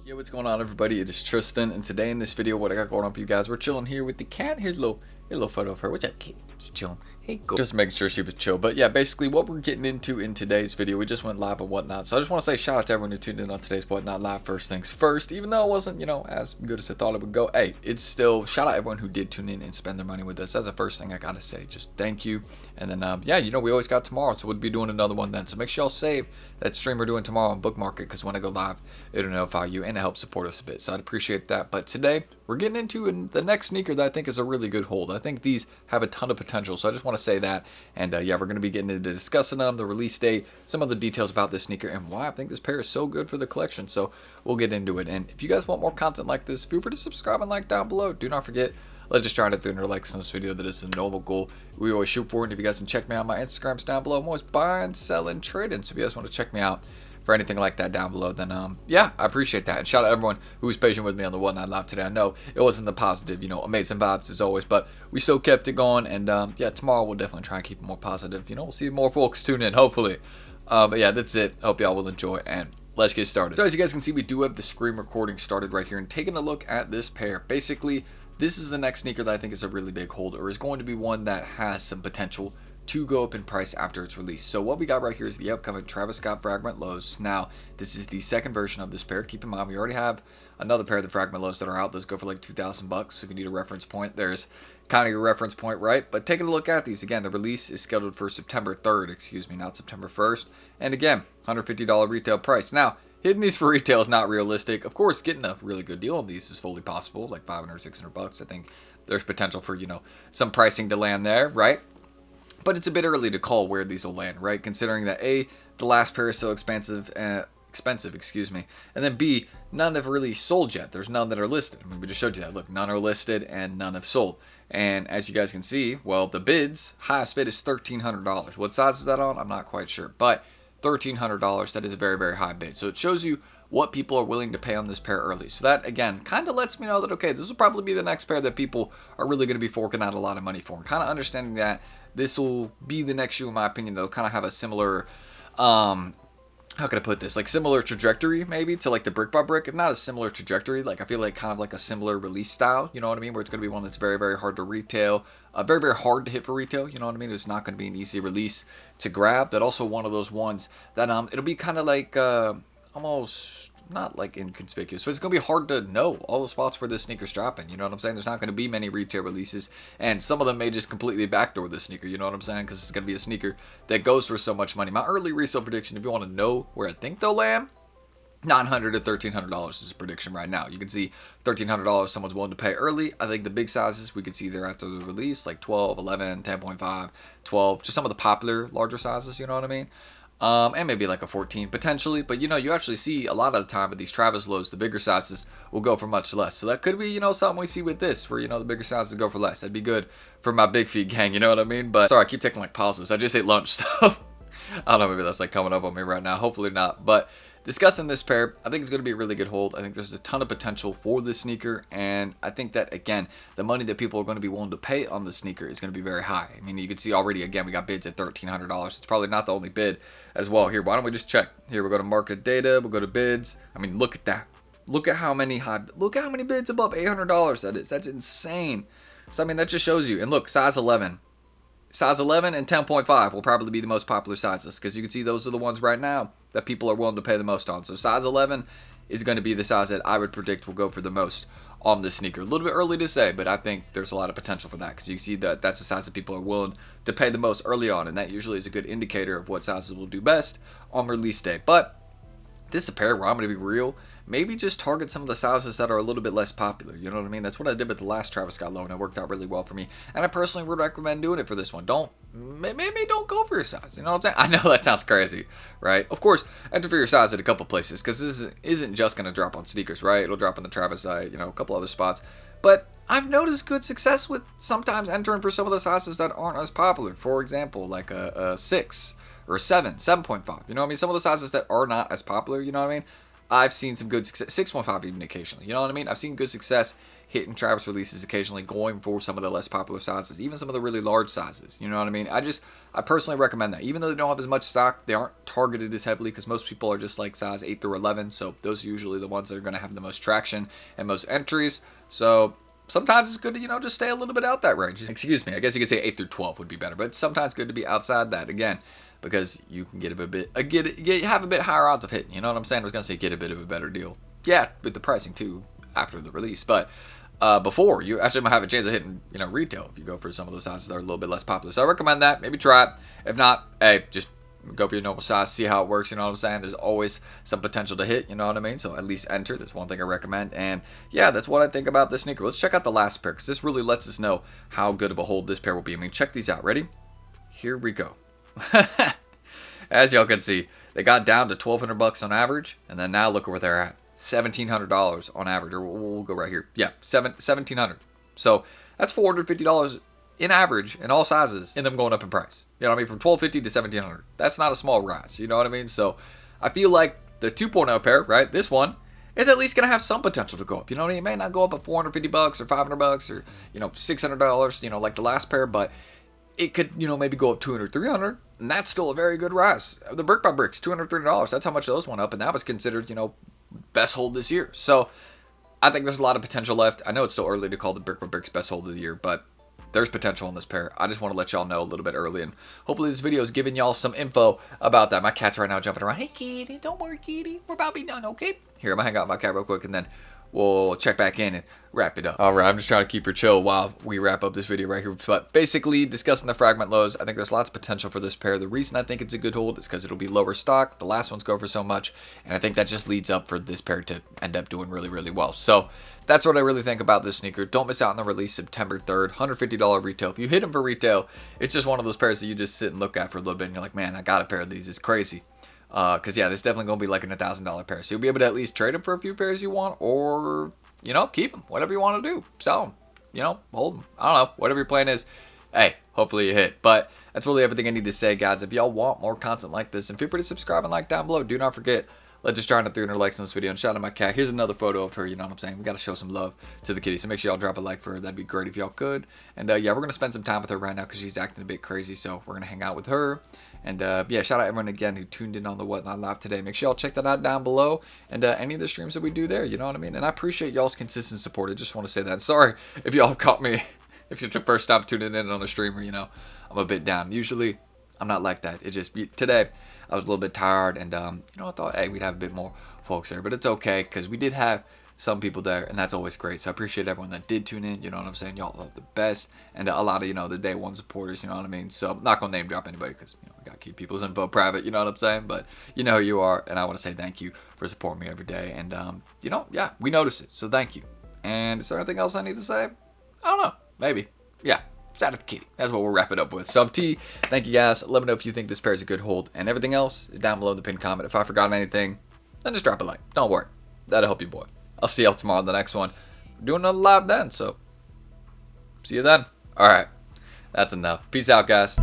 Yo, what's going on, everybody? It is Tristan, and today in this video, what I got going on for you guys, we're chilling here with the cat. Here's a little photo of her. What's up, kid? Just chilling. Hey, go. Just making sure she was chill. But yeah, basically what we're getting into in today's video, we just went live and whatnot. So I just want to say shout out to everyone who tuned in on today's Whatnot Live first things first. Even though it wasn't, as good as I thought it would go. Hey, it's still shout out everyone who did tune in and spend their money with us. That's the first thing I gotta say. Just thank you. And then yeah, we always got tomorrow, so we'll be doing another one then. So make sure y'all save that stream we're doing tomorrow and bookmark it, because when I go live, it'll notify you and it helps support us a bit. So I'd appreciate that. But today we're getting into the next sneaker that I think is a really good hold. I think these have a ton of potential, so I just want to say that. And yeah, we're going to be getting into discussing them, the release date, some other details about this sneaker, and why I think this pair is so good for the collection. So we'll get into it. And if you guys want more content like this, feel free to subscribe and like down below. Do not forget, let's just try to hit 300 likes in this video. That is a noble goal we always shoot for. And if you guys can check me out, my Instagram's down below. I'm always buying, selling, trading. So if you guys want to check me out for anything like that down below, then yeah, I appreciate that. And shout out everyone who was patient with me on the Whatnot Live today. I know it wasn't the positive, amazing vibes as always, but we still kept it going. And yeah, tomorrow we'll definitely try and keep it more positive. We'll see more folks tune in, hopefully. But yeah, that's it. Hope y'all will enjoy, and let's get started. So as you guys can see, we do have the screen recording started right here, and taking a look at this pair. Basically, this is the next sneaker that I think is a really big hold, or is going to be one that has some potential to go up in price after its release. So what we got right here is the upcoming Travis Scott Fragment Lows. Now, this is the second version of this pair. Keep in mind, we already have another pair of the Fragment Lows that are out. Those go for like $2,000. So if you need a reference point, there's kind of your reference point, right? But taking a look at these, again, the release is scheduled for September 3rd, not September 1st. And again, $150 retail price. Now, hitting these for retail is not realistic. Of course, getting a really good deal on these is fully possible, like $500, $600. I think there's potential for, some pricing to land there, right? But it's a bit early to call where these will land, right? Considering that A, the last pair is so expensive, and then B, none have really sold yet. There's none that are listed. I mean, we just showed you that. Look, none are listed and none have sold. And as you guys can see, well, the bids, highest bid is $1,300. What size is that on? I'm not quite sure, but $1,300, that is a very, very high bid. So it shows you what people are willing to pay on this pair early. So that, again, kind of lets me know that, okay, this will probably be the next pair that people are really going to be forking out a lot of money for. And kind of understanding that this will be the next shoe, in my opinion, they'll kind of have a similar, how can I put this? Like similar trajectory, maybe, to like the brick by brick. If not a similar trajectory, like I feel like kind of like a similar release style, you know what I mean? Where it's going to be one that's very, very hard to retail, very, very hard to hit for retail, you know what I mean? It's not going to be an easy release to grab, but also one of those ones that it'll be kind of like almost not like inconspicuous, but it's gonna be hard to know all the spots where this sneaker's dropping. You know what I'm saying? There's not gonna be many retail releases, and some of them may just completely backdoor this sneaker. You know what I'm saying? Because it's gonna be a sneaker that goes for so much money. My early resale prediction, if you want to know where I think they'll land, $900 to $1,300 is a prediction right now. You can see $1,300 someone's willing to pay early. I think the big sizes we could see there after the release, like 12, 11, 10.5, 12, just some of the popular larger sizes. You know what I mean? And maybe like a 14 potentially, but you actually see a lot of the time with these Travis Lows, the bigger sizes will go for much less. So that could be, something we see with this, where, the bigger sizes go for less. That'd be good for my big feet gang, you know what I mean? But sorry, I keep taking like pauses. I just ate lunch, so I don't know, maybe that's like coming up on me right now. Hopefully not. But discussing this pair, I think it's going to be a really good hold. I think there's a ton of potential for this sneaker, and I think that, again, the money that people are going to be willing to pay on the sneaker is going to be very high. I mean, you can see already, again, we got bids at $1,300. It's probably not the only bid as well. Here, why don't we just check? Here, we'll go to market data, we'll go to bids. I mean, look at that. Look at how many bids above $800 that is. That's insane. So, I mean, that just shows you. And look, size 11. Size 11 and 10.5 will probably be the most popular sizes, because you can see those are the ones right now that people are willing to pay the most on. So size 11 is going to be the size that I would predict will go for the most on this sneaker. A little bit early to say, but I think there's a lot of potential for that, because you see that that's the size that people are willing to pay the most early on, and that usually is a good indicator of what sizes will do best on release day. But this is a pair where I'm going to be real. Maybe just target some of the sizes that are a little bit less popular. You know what I mean? That's what I did with the last Travis Scott Low, and it worked out really well for me. And I personally would recommend doing it for this one. Maybe don't go for your size. You know what I'm saying? I know that sounds crazy, right? Of course, enter for your size at a couple places, because this isn't just going to drop on sneakers, right? It'll drop on the Travis site, a couple other spots. But I've noticed good success with sometimes entering for some of those sizes that aren't as popular. For example, like a 6 or 7, 7.5. You know what I mean? Some of the sizes that are not as popular, you know what I mean? I've seen some good success. 615 even occasionally. You know what I mean? I've seen good success hitting Travis releases occasionally, going for some of the less popular sizes, even some of the really large sizes. You know what I mean? I personally recommend that. Even though they don't have as much stock, they aren't targeted as heavily because most people are just like size 8 through 11. So those are usually the ones that are going to have the most traction and most entries. So sometimes it's good to, just stay a little bit out that range. Excuse me. I guess you could say 8 through 12 would be better, but it's sometimes good to be outside that again, because you can get have a bit higher odds of hitting. You know what I'm saying? I was going to say get a bit of a better deal. Yeah, with the pricing too after the release, but before you actually might have a chance of hitting, retail if you go for some of those sizes that are a little bit less popular. So I recommend that. Maybe try it. If not, hey, just go for your normal size, see how it works. You know what I'm saying? There's always some potential to hit. You know what I mean? So at least enter. That's one thing I recommend. And yeah, that's what I think about this sneaker. Let's check out the last pair because this really lets us know how good of a hold this pair will be. I mean, check these out. Ready? Here we go. As y'all can see, they got down to $1,200 on average, and then now look where they're at. $1,700 on average, or we'll go right here. Yeah, $1,700. So that's $450 in average in all sizes, in them going up in price. You know what I mean? From $1,250 to $1,700. That's not a small rise. You know what I mean? So I feel like the 2.0 pair, right? This one is at least gonna have some potential to go up. You know what I mean? It may not go up at $450 or $500 or $600. Like the last pair, but it could maybe go up $200, $300, and that's still a very good rise. The Brick by Bricks, $230. That's how much those went up, and that was considered best hold this year. So I think there's a lot of potential left. I know it's still early to call the Brick by Bricks best hold of the year, but there's potential in this pair. I just want to let y'all know a little bit early, and hopefully this video is giving y'all some info about that. My cat's right now jumping around. Hey kitty, don't worry kitty, we're about to be done, okay? Here, I'm gonna hang out with my cat real quick, and then we'll check back in and wrap it up. All right, I'm just trying to keep her chill while we wrap up this video right here. But basically, discussing the fragment lows, I think there's lots of potential for this pair. The reason I think it's a good hold is because it'll be lower stock. The last ones go for so much, and I think that just leads up for this pair to end up doing really, really well. So that's what I really think about this sneaker. Don't miss out on the release September 3rd, $150 retail. If you hit them for retail, it's just one of those pairs that you just sit and look at for a little bit, and you're like, man, I got a pair of these. It's crazy. Because yeah, this is definitely going to be like a $1,000 pair. So you'll be able to at least trade them for a few pairs you want, or keep them, whatever you want to do. Sell them, hold them. I don't know, whatever your plan is. Hey, hopefully you hit. But that's really everything I need to say, guys. If y'all want more content like this, and feel free to subscribe and like down below. Do not forget, let's just try to 300 likes on this video. And shout out my cat. Here's another photo of her. You know what I'm saying? We got to show some love to the kitty. So make sure y'all drop a like for her. That'd be great if y'all could. And yeah, we're going to spend some time with her right now because she's acting a bit crazy. So we're going to hang out with her. And yeah, shout out everyone again who tuned in on the Whatnot Live today. Make sure y'all check that out down below. And any of the streams that we do there, you know what I mean? And I appreciate y'all's consistent support. I just want to say that. Sorry if y'all caught me, if you're the first time tuning in on the stream, or, I'm a bit down. Usually, I'm not like that. It just, today, I was a little bit tired. And, I thought, hey, we'd have a bit more folks there. But it's okay, because we did have some people there, and that's always great. So I appreciate everyone that did tune in. You know what I'm saying? Y'all are the best. And a lot of, the day one supporters, you know what I mean? So I'm not going to name drop anybody because, we got to keep people's info private. You know what I'm saying? But you know who you are. And I want to say thank you for supporting me every day. And, yeah, we notice it. So thank you. And is there anything else I need to say? I don't know. Maybe. Yeah. Shout out to Kitty. That's what we'll wrap it up with. So T, thank you guys. Let me know if you think this pair is a good hold. And everything else is down below in the pinned comment. If I forgot anything, then just drop a like. Don't worry. That'll help you, boy. I'll see y'all tomorrow on the next one. We're doing another live then, so see you then. All right. That's enough. Peace out, guys.